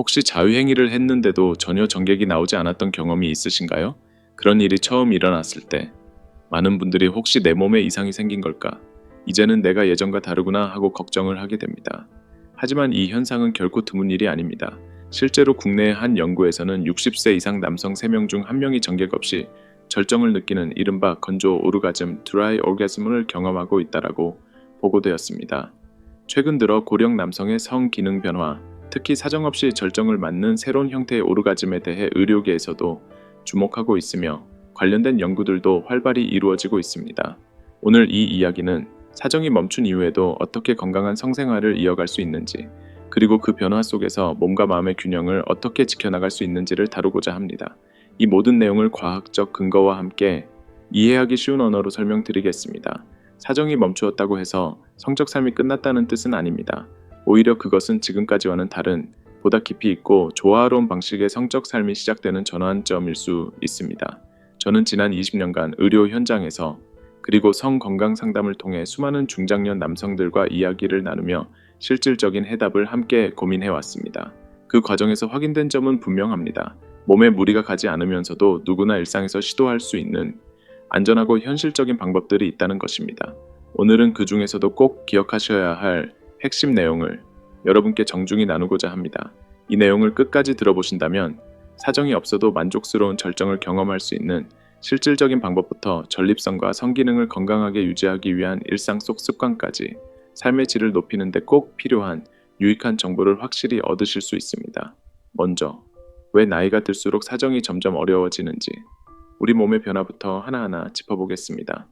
혹시 자유행위를 했는데도 전혀 정객이 나오지 않았던 경험이 있으신가요? 그런 일이 처음 일어났을 때 많은 분들이 혹시 내 몸에 이상이 생긴 걸까? 이제는 내가 예전과 다르구나 하고 걱정을 하게 됩니다. 하지만 이 현상은 결코 드문 일이 아닙니다. 실제로 국내의 한 연구에서는 60세 이상 남성 3명 중 1명이 정객 없이 절정을 느끼는 이른바 건조 오르가즘, 드라이 오르가즘을 경험하고 있다라고 보고되었습니다. 최근 들어 고령 남성의 성 기능 변화, 특히 사정없이 절정을 맞는 새로운 형태의 오르가즘에 대해 의료계에서도 주목하고 있으며 관련된 연구들도 활발히 이루어지고 있습니다. 오늘 이 이야기는 사정이 멈춘 이후에도 어떻게 건강한 성생활을 이어갈 수 있는지, 그리고 그 변화 속에서 몸과 마음의 균형을 어떻게 지켜나갈 수 있는지를 다루고자 합니다. 이 모든 내용을 과학적 근거와 함께 이해하기 쉬운 언어로 설명드리겠습니다. 사정이 멈추었다고 해서 성적 삶이 끝났다는 뜻은 아닙니다. 오히려 그것은 지금까지와는 다른, 보다 깊이 있고 조화로운 방식의 성적 삶이 시작되는 전환점일 수 있습니다. 저는 지난 20년간 의료 현장에서 그리고 성건강 상담을 통해 수많은 중장년 남성들과 이야기를 나누며 실질적인 해답을 함께 고민해왔습니다. 그 과정에서 확인된 점은 분명합니다. 몸에 무리가 가지 않으면서도 누구나 일상에서 시도할 수 있는 안전하고 현실적인 방법들이 있다는 것입니다. 오늘은 그 중에서도 꼭 기억하셔야 할 핵심 내용을 여러분께 정중히 나누고자 합니다. 이 내용을 끝까지 들어보신다면 사정이 없어도 만족스러운 절정을 경험할 수 있는 실질적인 방법부터 전립선과 성기능을 건강하게 유지하기 위한 일상 속 습관까지 삶의 질을 높이는 데 꼭 필요한 유익한 정보를 확실히 얻으실 수 있습니다. 먼저, 왜 나이가 들수록 사정이 점점 어려워지는지 우리 몸의 변화부터 하나하나 짚어보겠습니다.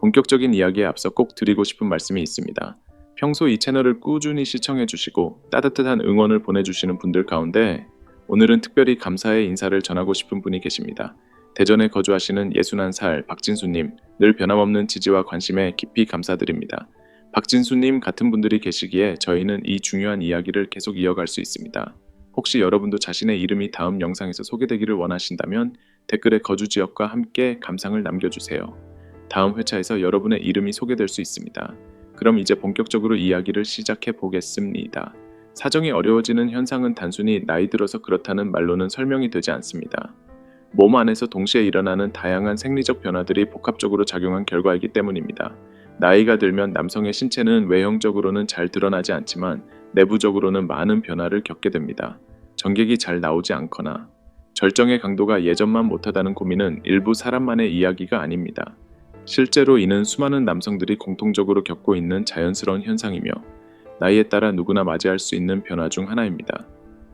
본격적인 이야기에 앞서 꼭 드리고 싶은 말씀이 있습니다. 평소 이 채널을 꾸준히 시청해주시고 따뜻한 응원을 보내주시는 분들 가운데 오늘은 특별히 감사의 인사를 전하고 싶은 분이 계십니다. 대전에 거주하시는 61살 박진수님, 늘 변함없는 지지와 관심에 깊이 감사드립니다. 박진수님 같은 분들이 계시기에 저희는 이 중요한 이야기를 계속 이어갈 수 있습니다. 혹시 여러분도 자신의 이름이 다음 영상에서 소개되기를 원하신다면 댓글에 거주 지역과 함께 감상을 남겨주세요. 다음 회차에서 여러분의 이름이 소개될 수 있습니다. 그럼 이제 본격적으로 이야기를 시작해 보겠습니다. 사정이 어려워지는 현상은 단순히 나이 들어서 그렇다는 말로는 설명이 되지 않습니다. 몸 안에서 동시에 일어나는 다양한 생리적 변화들이 복합적으로 작용한 결과이기 때문입니다. 나이가 들면 남성의 신체는 외형적으로는 잘 드러나지 않지만 내부적으로는 많은 변화를 겪게 됩니다. 정객이 잘 나오지 않거나 절정의 강도가 예전만 못하다는 고민은 일부 사람만의 이야기가 아닙니다. 실제로 이는 수많은 남성들이 공통적으로 겪고 있는 자연스러운 현상이며 나이에 따라 누구나 맞이할 수 있는 변화 중 하나입니다.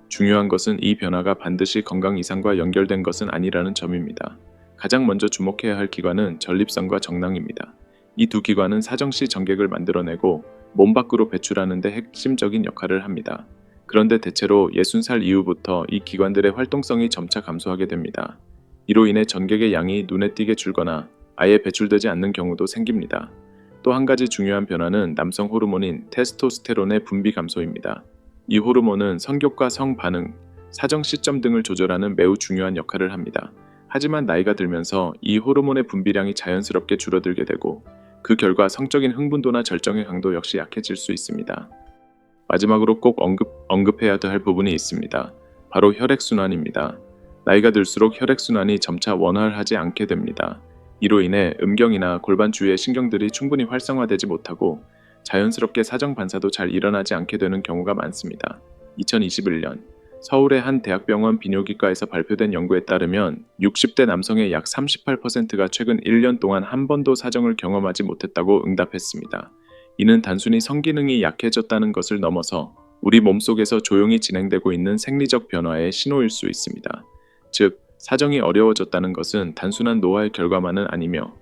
중요한 것은 이 변화가 반드시 건강 이상과 연결된 것은 아니라는 점입니다. 가장 먼저 주목해야 할 기관은 전립선과 정낭입니다. 이 두 기관은 사정시 정객을 만들어내고 몸 밖으로 배출하는 데 핵심적인 역할을 합니다. 그런데 대체로 60살 이후부터 이 기관들의 활동성이 점차 감소하게 됩니다. 이로 인해 전객의 양이 눈에 띄게 줄거나 아예 배출되지 않는 경우도 생깁니다. 또 한 가지 중요한 변화는 남성 호르몬인 테스토스테론의 분비 감소입니다. 이 호르몬은 성욕과 성 반응, 사정 시점 등을 조절하는 매우 중요한 역할을 합니다. 하지만 나이가 들면서 이 호르몬의 분비량이 자연스럽게 줄어들게 되고 그 결과 성적인 흥분도나 절정의 강도 역시 약해질 수 있습니다. 마지막으로 꼭 언급해야 할 부분이 있습니다. 바로 혈액순환입니다. 나이가 들수록 혈액순환이 점차 원활하지 않게 됩니다. 이로 인해 음경이나 골반 주위의 신경들이 충분히 활성화되지 못하고 자연스럽게 사정 반사도 잘 일어나지 않게 되는 경우가 많습니다. 2021년 서울의 한 대학병원 비뇨기과에서 발표된 연구에 따르면 60대 남성의 약 38%가 최근 1년 동안 한 번도 사정을 경험하지 못했다고 응답했습니다. 이는 단순히 성기능이 약해졌다는 것을 넘어서 우리 몸속에서 조용히 진행되고 있는 생리적 변화의 신호일 수 있습니다. 즉, 사정이 어려워졌다는 것은 단순한 노화의 결과만은 아니며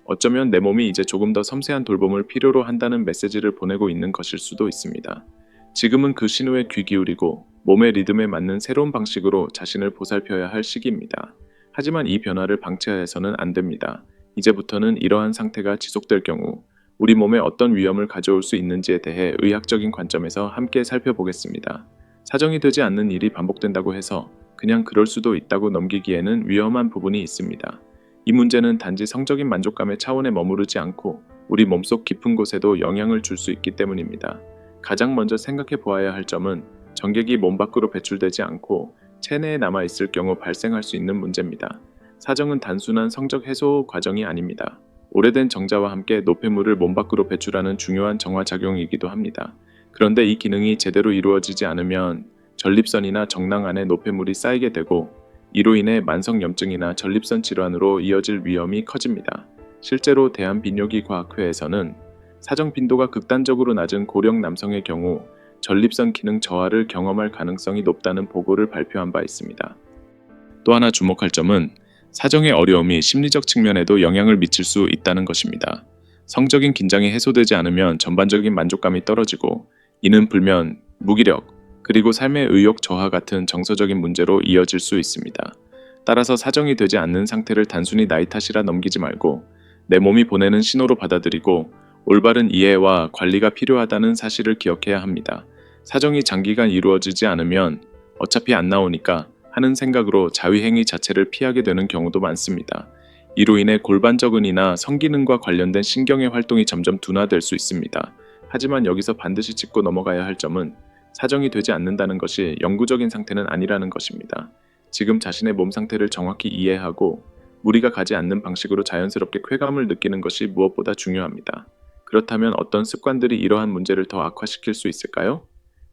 어쩌면 내 몸이 이제 조금 더 섬세한 돌봄을 필요로 한다는 메시지를 보내고 있는 것일 수도 있습니다. 지금은 그 신호에 귀 기울이고 몸의 리듬에 맞는 새로운 방식으로 자신을 보살펴야 할 시기입니다. 하지만 이 변화를 방치해서는 안 됩니다. 이제부터는 이러한 상태가 지속될 경우 우리 몸에 어떤 위험을 가져올 수 있는지에 대해 의학적인 관점에서 함께 살펴보겠습니다. 사정이 되지 않는 일이 반복된다고 해서 그냥 그럴 수도 있다고 넘기기에는 위험한 부분이 있습니다. 이 문제는 단지 성적인 만족감의 차원에 머무르지 않고 우리 몸속 깊은 곳에도 영향을 줄 수 있기 때문입니다. 가장 먼저 생각해 보아야 할 점은 정객이 몸 밖으로 배출되지 않고 체내에 남아있을 경우 발생할 수 있는 문제입니다. 사정은 단순한 성적 해소 과정이 아닙니다. 오래된 정자와 함께 노폐물을 몸 밖으로 배출하는 중요한 정화작용이기도 합니다. 그런데 이 기능이 제대로 이루어지지 않으면 전립선이나 정낭 안에 노폐물이 쌓이게 되고 이로 인해 만성염증이나 전립선 질환으로 이어질 위험이 커집니다. 실제로 대한비뇨기과학회에서는 사정 빈도가 극단적으로 낮은 고령 남성의 경우 전립선 기능 저하를 경험할 가능성이 높다는 보고를 발표한 바 있습니다. 또 하나 주목할 점은 사정의 어려움이 심리적 측면에도 영향을 미칠 수 있다는 것입니다. 성적인 긴장이 해소되지 않으면 전반적인 만족감이 떨어지고 이는 불면, 무기력, 그리고 삶의 의욕 저하 같은 정서적인 문제로 이어질 수 있습니다. 따라서 사정이 되지 않는 상태를 단순히 나이 탓이라 넘기지 말고 내 몸이 보내는 신호로 받아들이고 올바른 이해와 관리가 필요하다는 사실을 기억해야 합니다. 사정이 장기간 이루어지지 않으면 어차피 안 나오니까 하는 생각으로 자위행위 자체를 피하게 되는 경우도 많습니다. 이로 인해 골반저근이나 성기능과 관련된 신경의 활동이 점점 둔화될 수 있습니다. 하지만 여기서 반드시 짚고 넘어가야 할 점은 사정이 되지 않는다는 것이 영구적인 상태는 아니라는 것입니다. 지금 자신의 몸 상태를 정확히 이해하고 무리가 가지 않는 방식으로 자연스럽게 쾌감을 느끼는 것이 무엇보다 중요합니다. 그렇다면 어떤 습관들이 이러한 문제를 더 악화시킬 수 있을까요?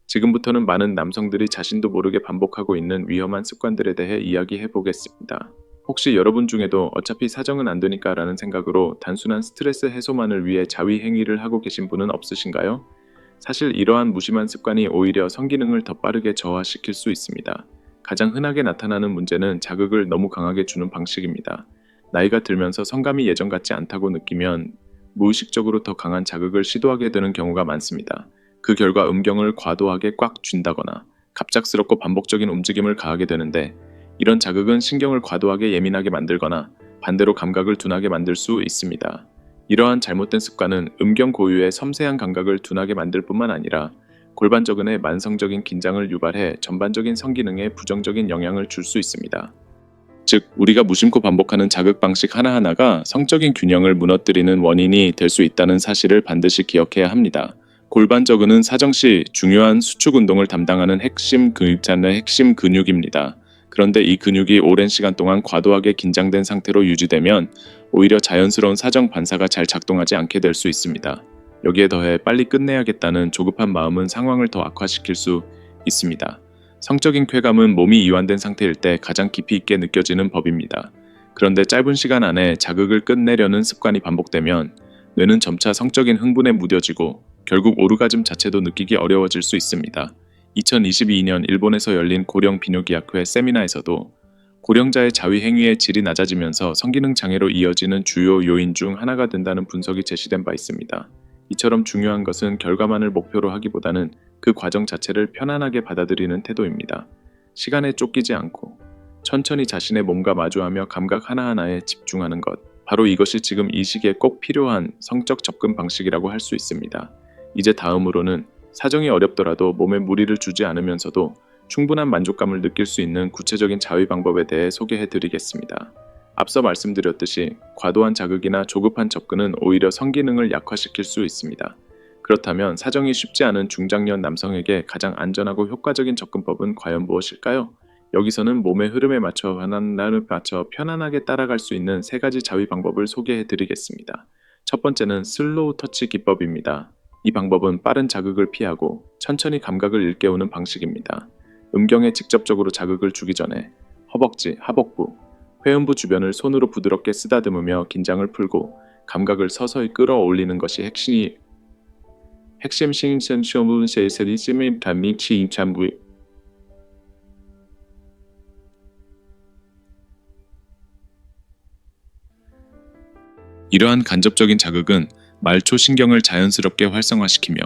지금부터는 많은 남성들이 자신도 모르게 반복하고 있는 위험한 습관들에 대해 이야기해 보겠습니다. 혹시 여러분 중에도 어차피 사정은 안 되니까 라는 생각으로 단순한 스트레스 해소만을 위해 자위 행위를 하고 계신 분은 없으신가요? 사실 이러한 무심한 습관이 오히려 성기능을 더 빠르게 저하시킬 수 있습니다. 가장 흔하게 나타나는 문제는 자극을 너무 강하게 주는 방식입니다. 나이가 들면서 성감이 예전 같지 않다고 느끼면 무의식적으로 더 강한 자극을 시도하게 되는 경우가 많습니다. 그 결과 음경을 과도하게 꽉 쥔다거나 갑작스럽고 반복적인 움직임을 가하게 되는데 이런 자극은 신경을 과도하게 예민하게 만들거나 반대로 감각을 둔하게 만들 수 있습니다. 이러한 잘못된 습관은 음경 고유의 섬세한 감각을 둔하게 만들 뿐만 아니라 골반저근의 만성적인 긴장을 유발해 전반적인 성기능에 부정적인 영향을 줄 수 있습니다. 즉, 우리가 무심코 반복하는 자극 방식 하나하나가 성적인 균형을 무너뜨리는 원인이 될 수 있다는 사실을 반드시 기억해야 합니다. 골반저근은 사정 시 중요한 수축 운동을 담당하는 핵심 근육자의 핵심 근육입니다. 그런데 이 근육이 오랜 시간 동안 과도하게 긴장된 상태로 유지되면 오히려 자연스러운 사정 반사가 잘 작동하지 않게 될 수 있습니다. 여기에 더해 빨리 끝내야겠다는 조급한 마음은 상황을 더 악화시킬 수 있습니다. 성적인 쾌감은 몸이 이완된 상태일 때 가장 깊이 있게 느껴지는 법입니다. 그런데 짧은 시간 안에 자극을 끝내려는 습관이 반복되면 뇌는 점차 성적인 흥분에 무뎌지고 결국 오르가즘 자체도 느끼기 어려워질 수 있습니다. 2022년 일본에서 열린 고령 비뇨기학회 세미나에서도 고령자의 자위 행위의 질이 낮아지면서 성기능 장애로 이어지는 주요 요인 중 하나가 된다는 분석이 제시된 바 있습니다. 이처럼 중요한 것은 결과만을 목표로 하기보다는 그 과정 자체를 편안하게 받아들이는 태도입니다. 시간에 쫓기지 않고 천천히 자신의 몸과 마주하며 감각 하나하나에 집중하는 것. 바로 이것이 지금 이 시기에 꼭 필요한 성적 접근 방식이라고 할 수 있습니다. 이제 다음으로는 사정이 어렵더라도 몸에 무리를 주지 않으면서도 충분한 만족감을 느낄 수 있는 구체적인 자위 방법에 대해 소개해 드리겠습니다. 앞서 말씀드렸듯이 과도한 자극이나 조급한 접근은 오히려 성기능을 약화시킬 수 있습니다. 그렇다면 사정이 쉽지 않은 중장년 남성에게 가장 안전하고 효과적인 접근법은 과연 무엇일까요? 여기서는 몸의 흐름에 맞춰 편안하게 따라갈 수 있는 3가지 자위 방법을 소개해 드리겠습니다. 첫 번째는 슬로우 터치 기법입니다. 이 방법은 빠른 자극을 피하고 천천히 감각을 일깨우는 방식입니다. 음경에 직접적으로 자극을 주기 전에 허벅지, 하복부, 회음부 주변을 손으로 부드럽게 쓰다듬으며 긴장을 풀고 감각을 서서히 끌어올리는 것이 핵심 신선시험은 세세리즘의 단미치 잠부 이러한 간접적인 자극은 말초 신경을 자연스럽게 활성화시키며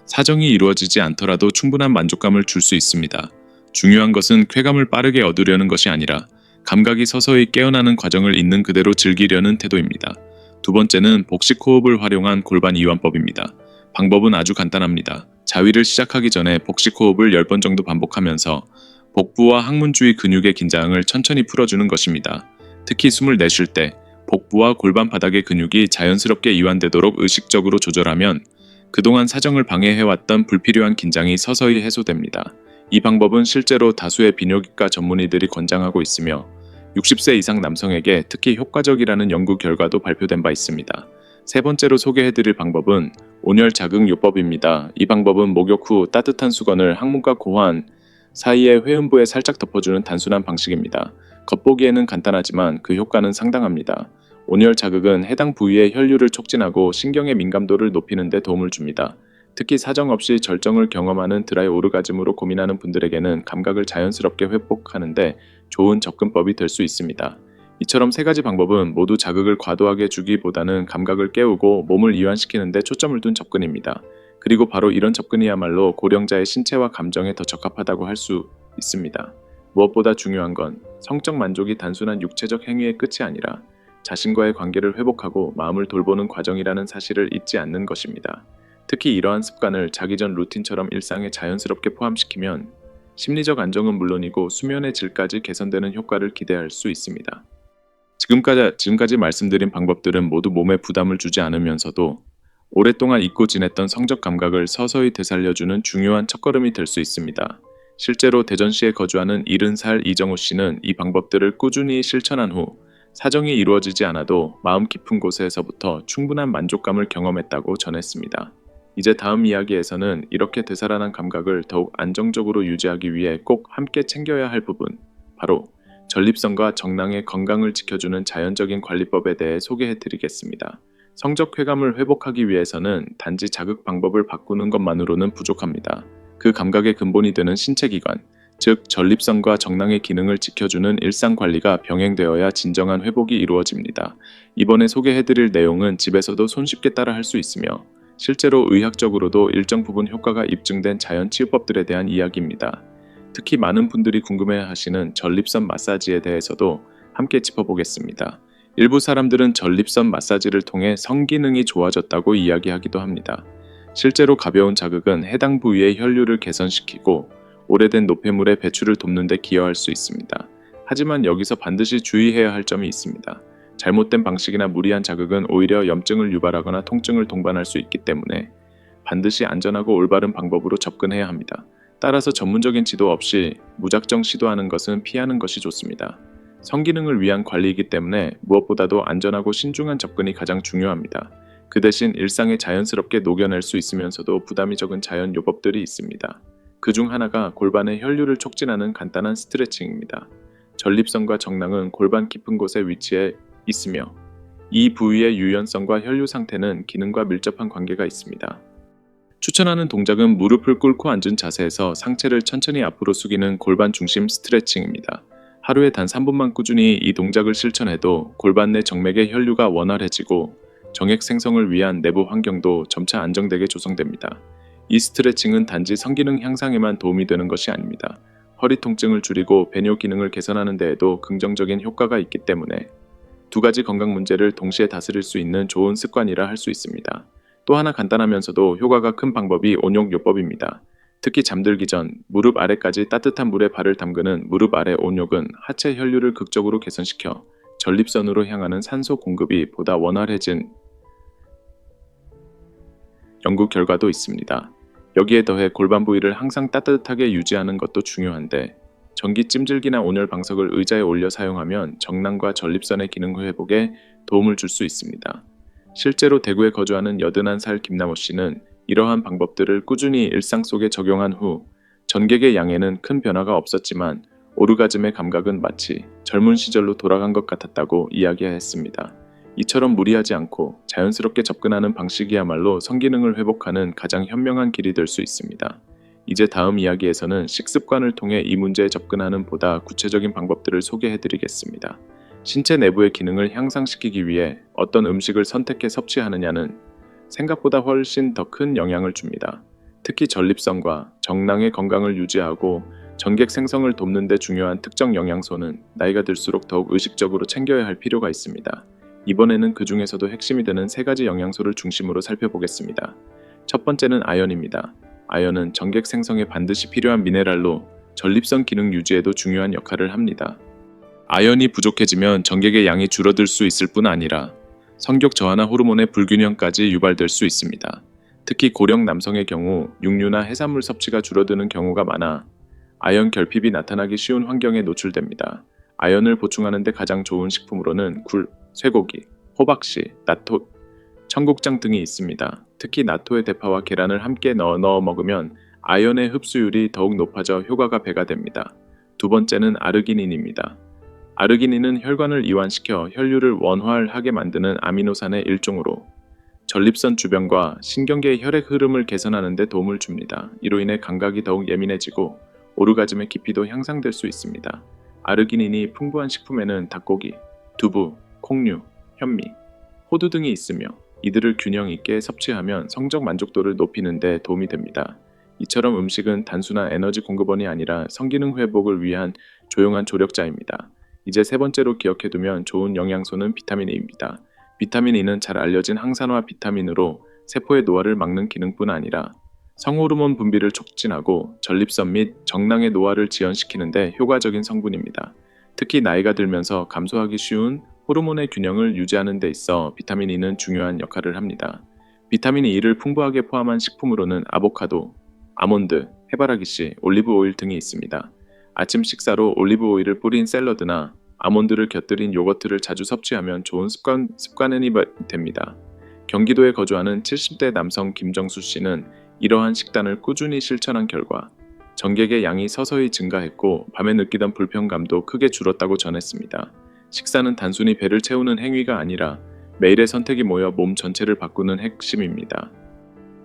사정이 이루어지지 않더라도 충분한 만족감을 줄 수 있습니다. 중요한 것은 쾌감을 빠르게 얻으려는 것이 아니라 감각이 서서히 깨어나는 과정을 있는 그대로 즐기려는 태도입니다. 두 번째는 복식 호흡을 활용한 골반 이완법입니다. 방법은 아주 간단합니다. 자위를 시작하기 전에 복식 호흡을 10번 정도 반복하면서 복부와 항문 주위 근육의 긴장을 천천히 풀어주는 것입니다. 특히 숨을 내쉴 때 복부와 골반 바닥의 근육이 자연스럽게 이완되도록 의식적으로 조절하면 그동안 사정을 방해해왔던 불필요한 긴장이 서서히 해소됩니다. 이 방법은 실제로 다수의 비뇨기과 전문의들이 권장하고 있으며 60세 이상 남성에게 특히 효과적이라는 연구 결과도 발표된 바 있습니다. 세 번째로 소개해드릴 방법은 온열 자극 요법입니다. 이 방법은 목욕 후 따뜻한 수건을 항문과 고환 사이의 회음부에 살짝 덮어주는 단순한 방식입니다. 겉보기에는 간단하지만 그 효과는 상당합니다. 온열 자극은 해당 부위의 혈류를 촉진하고 신경의 민감도를 높이는 데 도움을 줍니다. 특히 사정없이 절정을 경험하는 드라이 오르가즘으로 고민하는 분들에게는 감각을 자연스럽게 회복하는 데 좋은 접근법이 될 수 있습니다. 이처럼 세 가지 방법은 모두 자극을 과도하게 주기보다는 감각을 깨우고 몸을 이완시키는 데 초점을 둔 접근입니다. 그리고 바로 이런 접근이야말로 고령자의 신체와 감정에 더 적합하다고 할 수 있습니다. 무엇보다 중요한 건 성적 만족이 단순한 육체적 행위의 끝이 아니라 자신과의 관계를 회복하고 마음을 돌보는 과정이라는 사실을 잊지 않는 것입니다. 특히 이러한 습관을 자기 전 루틴처럼 일상에 자연스럽게 포함시키면 심리적 안정은 물론이고 수면의 질까지 개선되는 효과를 기대할 수 있습니다. 지금까지 말씀드린 방법들은 모두 몸에 부담을 주지 않으면서도 오랫동안 잊고 지냈던 성적 감각을 서서히 되살려주는 중요한 첫걸음이 될 수 있습니다. 실제로 대전시에 거주하는 70살 이정우 씨는 이 방법들을 꾸준히 실천한 후 사정이 이루어지지 않아도 마음 깊은 곳에서부터 충분한 만족감을 경험했다고 전했습니다. 이제 다음 이야기에서는 이렇게 되살아난 감각을 더욱 안정적으로 유지하기 위해 꼭 함께 챙겨야 할 부분, 바로 전립선과 정낭의 건강을 지켜주는 자연적인 관리법에 대해 소개해드리겠습니다. 성적 쾌감을 회복하기 위해서는 단지 자극 방법을 바꾸는 것만으로는 부족합니다. 그 감각의 근본이 되는 신체기관, 즉 전립선과 정낭의 기능을 지켜주는 일상관리가 병행되어야 진정한 회복이 이루어집니다. 이번에 소개해드릴 내용은 집에서도 손쉽게 따라 할 수 있으며 실제로 의학적으로도 일정 부분 효과가 입증된 자연치유법들에 대한 이야기입니다. 특히 많은 분들이 궁금해하시는 전립선 마사지에 대해서도 함께 짚어보겠습니다. 일부 사람들은 전립선 마사지를 통해 성기능이 좋아졌다고 이야기하기도 합니다. 실제로 가벼운 자극은 해당 부위의 혈류를 개선시키고 오래된 노폐물의 배출을 돕는 데 기여할 수 있습니다. 하지만 여기서 반드시 주의해야 할 점이 있습니다. 잘못된 방식이나 무리한 자극은 오히려 염증을 유발하거나 통증을 동반할 수 있기 때문에 반드시 안전하고 올바른 방법으로 접근해야 합니다. 따라서 전문적인 지도 없이 무작정 시도하는 것은 피하는 것이 좋습니다. 성기능을 위한 관리이기 때문에 무엇보다도 안전하고 신중한 접근이 가장 중요합니다. 그 대신 일상에 자연스럽게 녹여낼 수 있으면서도 부담이 적은 자연 요법들이 있습니다. 그 중 하나가 골반의 혈류를 촉진하는 간단한 스트레칭입니다. 전립선과 정낭은 골반 깊은 곳에 위치해 있으며 이 부위의 유연성과 혈류 상태는 기능과 밀접한 관계가 있습니다. 추천하는 동작은 무릎을 꿇고 앉은 자세에서 상체를 천천히 앞으로 숙이는 골반 중심 스트레칭입니다. 하루에 단 3분만 꾸준히 이 동작을 실천해도 골반 내 정맥의 혈류가 원활해지고 정액 생성을 위한 내부 환경도 점차 안정되게 조성됩니다. 이 스트레칭은 단지 성기능 향상에만 도움이 되는 것이 아닙니다. 허리 통증을 줄이고 배뇨 기능을 개선하는 데에도 긍정적인 효과가 있기 때문에 두 가지 건강 문제를 동시에 다스릴 수 있는 좋은 습관이라 할 수 있습니다. 또 하나 간단하면서도 효과가 큰 방법이 온욕요법입니다. 특히 잠들기 전 무릎 아래까지 따뜻한 물에 발을 담그는 무릎 아래 온욕은 하체 혈류를 극적으로 개선시켜 전립선으로 향하는 산소 공급이 보다 원활해진 연구 결과도 있습니다. 여기에 더해 골반 부위를 항상 따뜻하게 유지하는 것도 중요한데 전기 찜질기나 온열 방석을 의자에 올려 사용하면 정낭과 전립선의 기능 회복에 도움을 줄 수 있습니다. 실제로 대구에 거주하는 81살 김남호 씨는 이러한 방법들을 꾸준히 일상 속에 적용한 후 전객의 양에는 큰 변화가 없었지만 오르가즘의 감각은 마치 젊은 시절로 돌아간 것 같았다고 이야기했습니다. 이처럼 무리하지 않고 자연스럽게 접근하는 방식이야말로 성기능을 회복하는 가장 현명한 길이 될 수 있습니다. 이제 다음 이야기에서는 식습관을 통해 이 문제에 접근하는 보다 구체적인 방법들을 소개해드리겠습니다. 신체 내부의 기능을 향상시키기 위해 어떤 음식을 선택해 섭취하느냐는 생각보다 훨씬 더 큰 영향을 줍니다. 특히 전립선과 정낭의 건강을 유지하고 정객 생성을 돕는 데 중요한 특정 영양소는 나이가 들수록 더욱 의식적으로 챙겨야 할 필요가 있습니다. 이번에는 그 중에서도 핵심이 되는 세 가지 영양소를 중심으로 살펴보겠습니다. 첫 번째는 아연입니다. 아연은 정객 생성에 반드시 필요한 미네랄로 전립선 기능 유지에도 중요한 역할을 합니다. 아연이 부족해지면 정객의 양이 줄어들 수 있을 뿐 아니라 성격 저하나 호르몬의 불균형까지 유발될 수 있습니다. 특히 고령 남성의 경우 육류나 해산물 섭취가 줄어드는 경우가 많아 아연 결핍이 나타나기 쉬운 환경에 노출됩니다. 아연을 보충하는 데 가장 좋은 식품으로는 굴, 쇠고기, 호박씨, 나토, 청국장 등이 있습니다. 특히 나토의 대파와 계란을 함께 넣어 먹으면 아연의 흡수율이 더욱 높아져 효과가 배가 됩니다. 두 번째는 아르기닌입니다. 아르기닌은 혈관을 이완시켜 혈류를 원활하게 만드는 아미노산의 일종으로 전립선 주변과 신경계의 혈액 흐름을 개선하는 데 도움을 줍니다. 이로 인해 감각이 더욱 예민해지고 오르가즘의 깊이도 향상될 수 있습니다. 아르기닌이 풍부한 식품에는 닭고기, 두부, 콩류, 현미, 호두 등이 있으며 이들을 균형 있게 섭취하면 성적 만족도를 높이는 데 도움이 됩니다. 이처럼 음식은 단순한 에너지 공급원이 아니라 성기능 회복을 위한 조용한 조력자입니다. 이제 세 번째로 기억해두면 좋은 영양소는 비타민 E입니다. 비타민 E는 잘 알려진 항산화 비타민으로 세포의 노화를 막는 기능뿐 아니라 성호르몬 분비를 촉진하고 전립선 및 정낭의 노화를 지연시키는 데 효과적인 성분입니다. 특히 나이가 들면서 감소하기 쉬운 호르몬의 균형을 유지하는 데 있어 비타민 E는 중요한 역할을 합니다. 비타민 E를 풍부하게 포함한 식품으로는 아보카도, 아몬드, 해바라기씨, 올리브 오일 등이 있습니다. 아침 식사로 올리브 오일을 뿌린 샐러드나 아몬드를 곁들인 요거트를 자주 섭취하면 좋은 습관이 됩니다. 경기도에 거주하는 70대 남성 김정수 씨는 이러한 식단을 꾸준히 실천한 결과 정객의 양이 서서히 증가했고 밤에 느끼던 불편감도 크게 줄었다고 전했습니다. 식사는 단순히 배를 채우는 행위가 아니라 매일의 선택이 모여 몸 전체를 바꾸는 핵심입니다.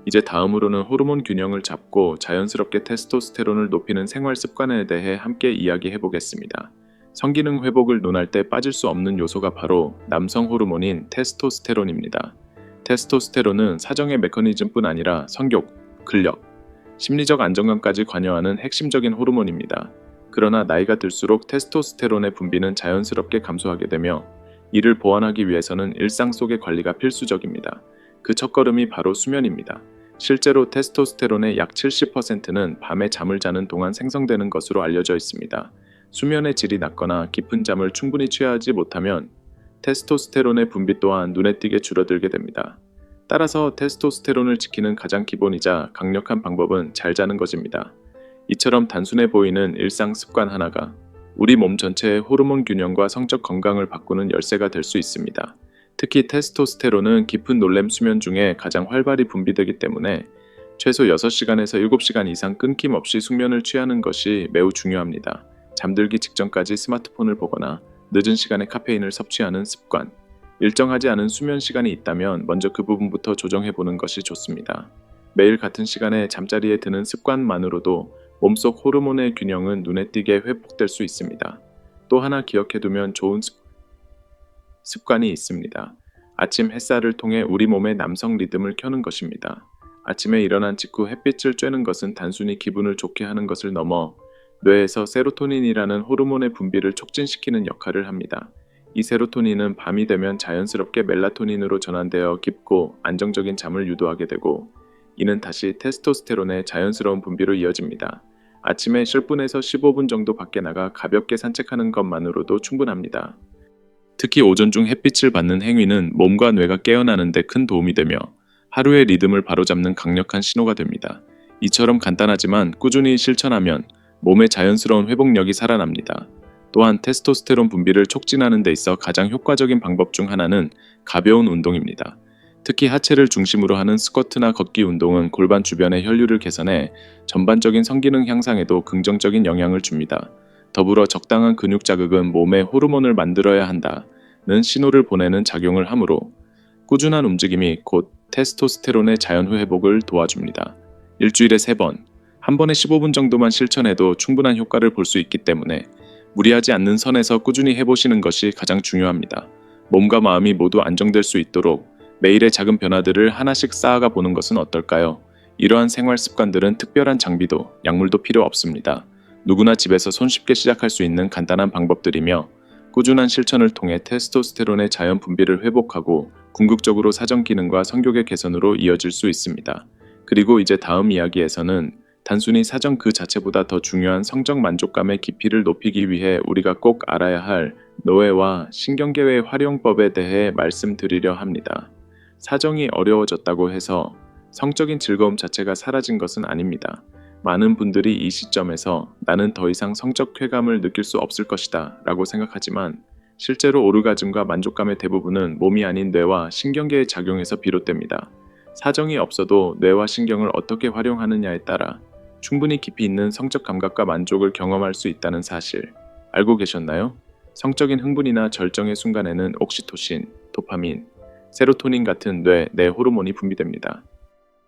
이제 다음으로는 호르몬 균형을 잡고 자연스럽게 테스토스테론을 높이는 생활 습관에 대해 함께 이야기해 보겠습니다. 성기능 회복을 논할 때 빠질 수 없는 요소가 바로 남성 호르몬인 테스토스테론입니다. 테스토스테론은 사정의 메커니즘뿐 아니라 성욕, 근력, 심리적 안정감까지 관여하는 핵심적인 호르몬입니다. 그러나 나이가 들수록 테스토스테론의 분비는 자연스럽게 감소하게 되며 이를 보완하기 위해서는 일상 속의 관리가 필수적입니다. 그 첫걸음이 바로 수면입니다. 실제로 테스토스테론의 약 70%는 밤에 잠을 자는 동안 생성되는 것으로 알려져 있습니다. 수면의 질이 낮거나 깊은 잠을 충분히 취하지 못하면 테스토스테론의 분비 또한 눈에 띄게 줄어들게 됩니다. 따라서 테스토스테론을 지키는 가장 기본이자 강력한 방법은 잘 자는 것입니다. 이처럼 단순해 보이는 일상 습관 하나가 우리 몸 전체의 호르몬 균형과 성적 건강을 바꾸는 열쇠가 될 수 있습니다. 특히 테스토스테론은 깊은 놀렘 수면 중에 가장 활발히 분비되기 때문에 최소 6시간에서 7시간 이상 끊김없이 숙면을 취하는 것이 매우 중요합니다. 잠들기 직전까지 스마트폰을 보거나 늦은 시간에 카페인을 섭취하는 습관, 일정하지 않은 수면 시간이 있다면 먼저 그 부분부터 조정해보는 것이 좋습니다. 매일 같은 시간에 잠자리에 드는 습관만으로도 몸속 호르몬의 균형은 눈에 띄게 회복될 수 있습니다. 또 하나 기억해두면 좋은 습관이 있습니다. 아침 햇살을 통해 우리 몸의 남성 리듬을 켜는 것입니다. 아침에 일어난 직후 햇빛을 쬐는 것은 단순히 기분을 좋게 하는 것을 넘어 뇌에서 세로토닌이라는 호르몬의 분비를 촉진시키는 역할을 합니다. 이 세로토닌은 밤이 되면 자연스럽게 멜라토닌으로 전환되어 깊고 안정적인 잠을 유도하게 되고 이는 다시 테스토스테론의 자연스러운 분비로 이어집니다. 아침에 10분에서 15분 정도 밖에 나가 가볍게 산책하는 것만으로도 충분합니다. 특히 오전 중 햇빛을 받는 행위는 몸과 뇌가 깨어나는 데 큰 도움이 되며 하루의 리듬을 바로잡는 강력한 신호가 됩니다. 이처럼 간단하지만 꾸준히 실천하면 몸의 자연스러운 회복력이 살아납니다. 또한 테스토스테론 분비를 촉진하는 데 있어 가장 효과적인 방법 중 하나는 가벼운 운동입니다. 특히 하체를 중심으로 하는 스쿼트나 걷기 운동은 골반 주변의 혈류를 개선해 전반적인 성기능 향상에도 긍정적인 영향을 줍니다. 더불어 적당한 근육 자극은 몸에 호르몬을 만들어야 한다는 신호를 보내는 작용을 하므로 꾸준한 움직임이 곧 테스토스테론의 자연 회복을 도와줍니다. 일주일에 3번, 한 번에 15분 정도만 실천해도 충분한 효과를 볼 수 있기 때문에 무리하지 않는 선에서 꾸준히 해보시는 것이 가장 중요합니다. 몸과 마음이 모두 안정될 수 있도록 매일의 작은 변화들을 하나씩 쌓아가 보는 것은 어떨까요? 이러한 생활 습관들은 특별한 장비도 약물도 필요 없습니다. 누구나 집에서 손쉽게 시작할 수 있는 간단한 방법들이며 꾸준한 실천을 통해 테스토스테론의 자연 분비를 회복하고 궁극적으로 사정 기능과 성욕의 개선으로 이어질 수 있습니다. 그리고 이제 다음 이야기에서는 단순히 사정 그 자체보다 더 중요한 성적 만족감의 깊이를 높이기 위해 우리가 꼭 알아야 할 노회와 신경계의 활용법에 대해 말씀드리려 합니다. 사정이 어려워졌다고 해서 성적인 즐거움 자체가 사라진 것은 아닙니다. 많은 분들이 이 시점에서 나는 더 이상 성적 쾌감을 느낄 수 없을 것이다 라고 생각하지만 실제로 오르가즘과 만족감의 대부분은 몸이 아닌 뇌와 신경계의 작용에서 비롯됩니다. 사정이 없어도 뇌와 신경을 어떻게 활용하느냐에 따라 충분히 깊이 있는 성적 감각과 만족을 경험할 수 있다는 사실 알고 계셨나요? 성적인 흥분이나 절정의 순간에는 옥시토신, 도파민, 세로토닌 같은 내 호르몬이 분비됩니다.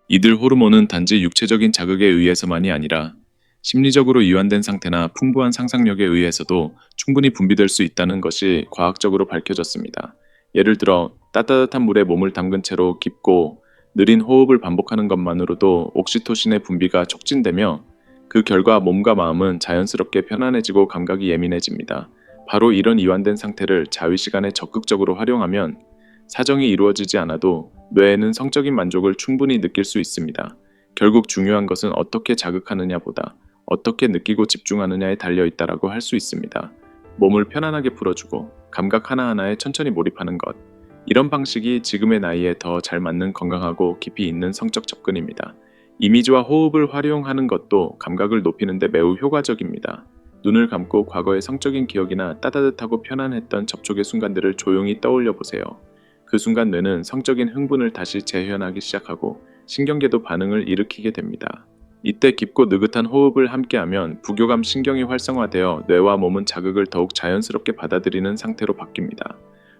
이들 호르몬은 단지 육체적인 자극에 의해서만이 아니라 심리적으로 이완된 상태나 풍부한 상상력에 의해서도 충분히 분비될 수 있다는 것이 과학적으로 밝혀졌습니다. 예를 들어 따뜻한 물에 몸을 담근 채로 깊고 느린 호흡을 반복하는 것만으로도 옥시토신의 분비가 촉진되며 그 결과 몸과 마음은 자연스럽게 편안해지고 감각이 예민해집니다. 바로 이런 이완된 상태를 자위 시간에 적극적으로 활용하면 사정이 이루어지지 않아도 뇌에는 성적인 만족을 충분히 느낄 수 있습니다. 결국 중요한 것은 어떻게 자극하느냐보다 어떻게 느끼고 집중하느냐에 달려 있다라고 할 수 있습니다. 몸을 편안하게 풀어주고 감각 하나하나에 천천히 몰입하는 것. 이런 방식이 지금의 나이에 더 잘 맞는 건강하고 깊이 있는 성적 접근입니다. 이미지와 호흡을 활용하는 것도 감각을 높이는 데 매우 효과적입니다. 눈을 감고 과거의 성적인 기억이나 따뜻하고 편안했던 접촉의 순간들을 조용히 떠올려 보세요. 그 순간 뇌는 성적인 흥분을 다시 재현하기 시작하고 신경계도 반응을 일으키게 됩니다. 이때 깊고 느긋한 호흡을 함께하면 부교감 신경이 활성화되어 뇌와 몸은 자극을 더욱 자연스럽게 받아들이는 상태로 바뀝니다.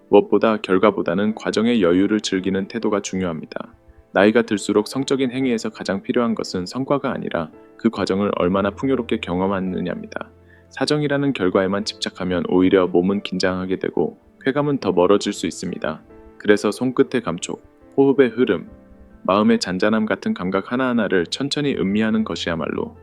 무엇보다 결과보다는 과정의 여유를 즐기는 태도가 중요합니다. 나이가 들수록 성적인 행위에서 가장 필요한 것은 성과가 아니라 그 과정을 얼마나 풍요롭게 경험하느냐입니다. 사정이라는 결과에만 집착하면 오히려 몸은 긴장하게 되고 쾌감은 더 멀어질 수 있습니다. 그래서 손끝의 감촉, 호흡의 흐름, 마음의 잔잔함 같은 감각 하나하나를 천천히 음미하는 것이야말로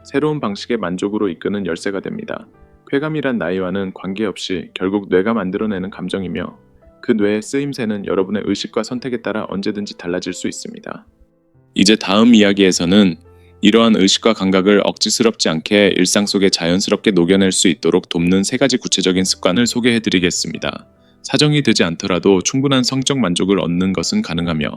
새로운 방식의 만족으로 이끄는 열쇠가 됩니다. 쾌감이란 나이와는 관계없이 결국 뇌가 만들어내는 감정이며 그 뇌의 쓰임새는 여러분의 의식과 선택에 따라 언제든지 달라질 수 있습니다. 이제 다음 이야기에서는 이러한 의식과 감각을 억지스럽지 않게 일상 속에 자연스럽게 녹여낼 수 있도록 돕는 3가지 구체적인 습관을 소개해드리겠습니다. 사정이 되지 않더라도 충분한 성적 만족을 얻는 것은 가능하며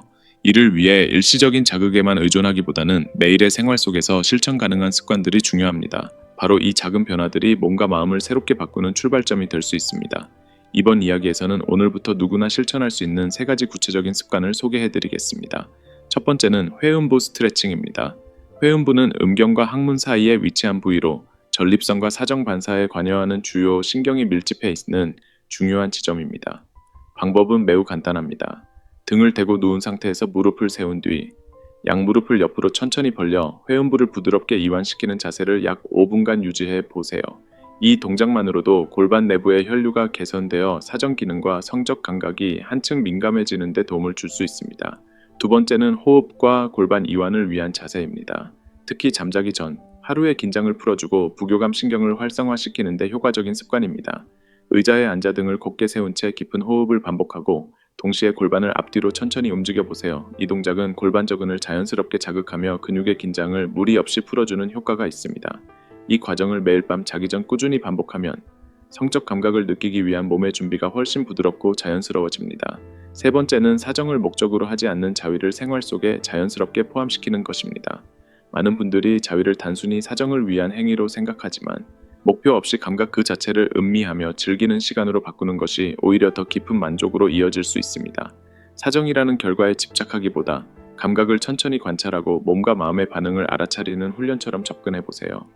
이를 위해 일시적인 자극에만 의존하기보다는 매일의 생활 속에서 실천 가능한 습관들이 중요합니다. 바로 이 작은 변화들이 몸과 마음을 새롭게 바꾸는 출발점이 될 수 있습니다. 이번 이야기에서는 오늘부터 누구나 실천할 수 있는 3가지 구체적인 습관을 소개해드리겠습니다. 첫 번째는 회음부 스트레칭입니다. 회음부는 음경과 항문 사이에 위치한 부위로 전립선과 사정 반사에 관여하는 주요 신경이 밀집해 있는 중요한 지점입니다. 방법은 매우 간단합니다. 등을 대고 누운 상태에서 무릎을 세운 뒤 양무릎을 옆으로 천천히 벌려 회음부를 부드럽게 이완시키는 자세를 약 5분간 유지해 보세요. 이 동작만으로도 골반 내부의 혈류가 개선되어 사정 기능과 성적 감각이 한층 민감해지는 데 도움을 줄 수 있습니다. 두 번째는 호흡과 골반 이완을 위한 자세입니다. 특히 잠자기 전 하루의 긴장을 풀어주고 부교감 신경을 활성화시키는 데 효과적인 습관입니다. 의자에 앉아 등을 곧게 세운 채 깊은 호흡을 반복하고 동시에 골반을 앞뒤로 천천히 움직여 보세요. 이 동작은 골반 저근을 자연스럽게 자극하며 근육의 긴장을 무리 없이 풀어주는 효과가 있습니다. 이 과정을 매일 밤 자기 전 꾸준히 반복하면 성적 감각을 느끼기 위한 몸의 준비가 훨씬 부드럽고 자연스러워집니다. 세 번째는 사정을 목적으로 하지 않는 자위를 생활 속에 자연스럽게 포함시키는 것입니다. 많은 분들이 자위를 단순히 사정을 위한 행위로 생각하지만 목표 없이 감각 그 자체를 음미하며 즐기는 시간으로 바꾸는 것이 오히려 더 깊은 만족으로 이어질 수 있습니다. 사정이라는 결과에 집착하기보다 감각을 천천히 관찰하고 몸과 마음의 반응을 알아차리는 훈련처럼 접근해 보세요.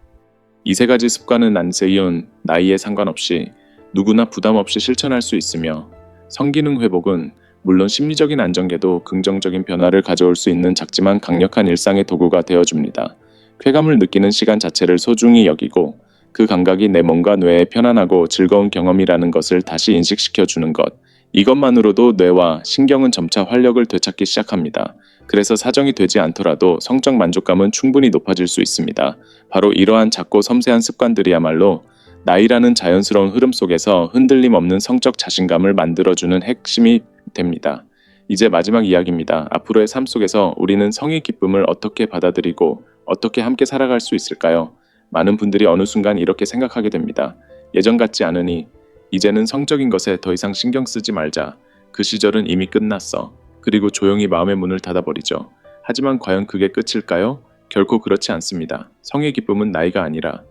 이 3가지 습관은 난세이온, 나이에 상관없이 누구나 부담 없이 실천할 수 있으며 성기능 회복은 물론 심리적인 안정에도 긍정적인 변화를 가져올 수 있는 작지만 강력한 일상의 도구가 되어줍니다. 쾌감을 느끼는 시간 자체를 소중히 여기고 그 감각이 내 몸과 뇌에 편안하고 즐거운 경험이라는 것을 다시 인식시켜주는 것. 이것만으로도 뇌와 신경은 점차 활력을 되찾기 시작합니다. 그래서 사정이 되지 않더라도 성적 만족감은 충분히 높아질 수 있습니다. 바로 이러한 작고 섬세한 습관들이야말로 나이라는 자연스러운 흐름 속에서 흔들림 없는 성적 자신감을 만들어주는 핵심이 됩니다. 이제 마지막 이야기입니다. 앞으로의 삶 속에서 우리는 성의 기쁨을 어떻게 받아들이고 어떻게 함께 살아갈 수 있을까요? 많은 분들이 어느 순간 이렇게 생각하게 됩니다. 예전 같지 않으니 이제는 성적인 것에 더 이상 신경 쓰지 말자. 그 시절은 이미 끝났어. 그리고 조용히 마음의 문을 닫아버리죠. 하지만 과연 그게 끝일까요? 결코 그렇지 않습니다. 성의 기쁨은 나이가 아니라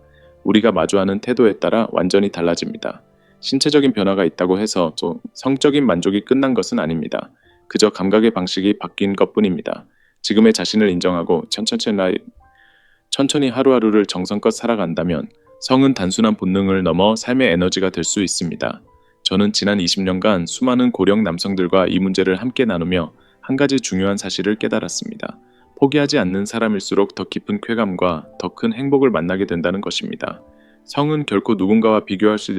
우리가 마주하는 태도에 따라 완전히 달라집니다. 신체적인 변화가 있다고 해서 또 성적인 만족이 끝난 것은 아닙니다. 그저 감각의 방식이 바뀐 것뿐입니다. 지금의 자신을 인정하고 천천히 하루하루를 정성껏 살아간다면 성은 단순한 본능을 넘어 삶의 에너지가 될 수 있습니다. 저는 지난 20년간 수많은 고령 남성들과 이 문제를 함께 나누며 한 가지 중요한 사실을 깨달았습니다. 포기하지 않는 사람일수록 더 깊은 쾌감과 더 큰 행복을 만나게 된다는 것입니다. 성은 결코 누군가와 비교할 수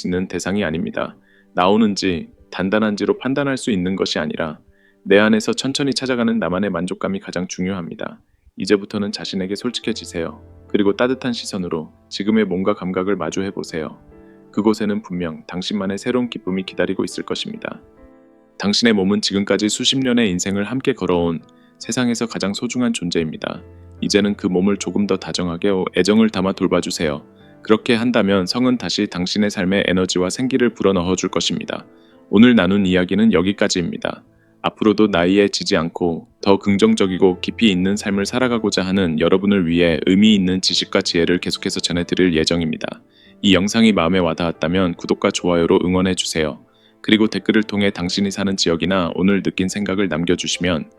있는 대상이 아닙니다. 나오는지 단단한지로 판단할 수 있는 것이 아니라 내 안에서 천천히 찾아가는 나만의 만족감이 가장 중요합니다. 이제부터는 자신에게 솔직해지세요. 그리고 따뜻한 시선으로 지금의 몸과 감각을 마주해 보세요. 그곳에는 분명 당신만의 새로운 기쁨이 기다리고 있을 것입니다. 당신의 몸은 지금까지 수십 년의 인생을 함께 걸어온 세상에서 가장 소중한 존재입니다. 이제는 그 몸을 조금 더 다정하게 애정을 담아 돌봐주세요. 그렇게 한다면 성은 다시 당신의 삶에 에너지와 생기를 불어넣어 줄 것입니다. 오늘 나눈 이야기는 여기까지입니다. 앞으로도 나이에 지지 않고 더 긍정적이고 깊이 있는 삶을 살아가고자 하는 여러분을 위해 의미 있는 지식과 지혜를 계속해서 전해드릴 예정입니다. 이 영상이 마음에 와닿았다면 구독과 좋아요로 응원해주세요. 그리고 댓글을 통해 당신이 사는 지역이나 오늘 느낀 생각을 남겨주시면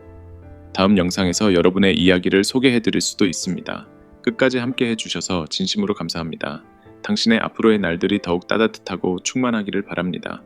다음 영상에서 여러분의 이야기를 소개해드릴 수도 있습니다. 끝까지 함께 해주셔서 진심으로 감사합니다. 당신의 앞으로의 날들이 더욱 따뜻하고 충만하기를 바랍니다.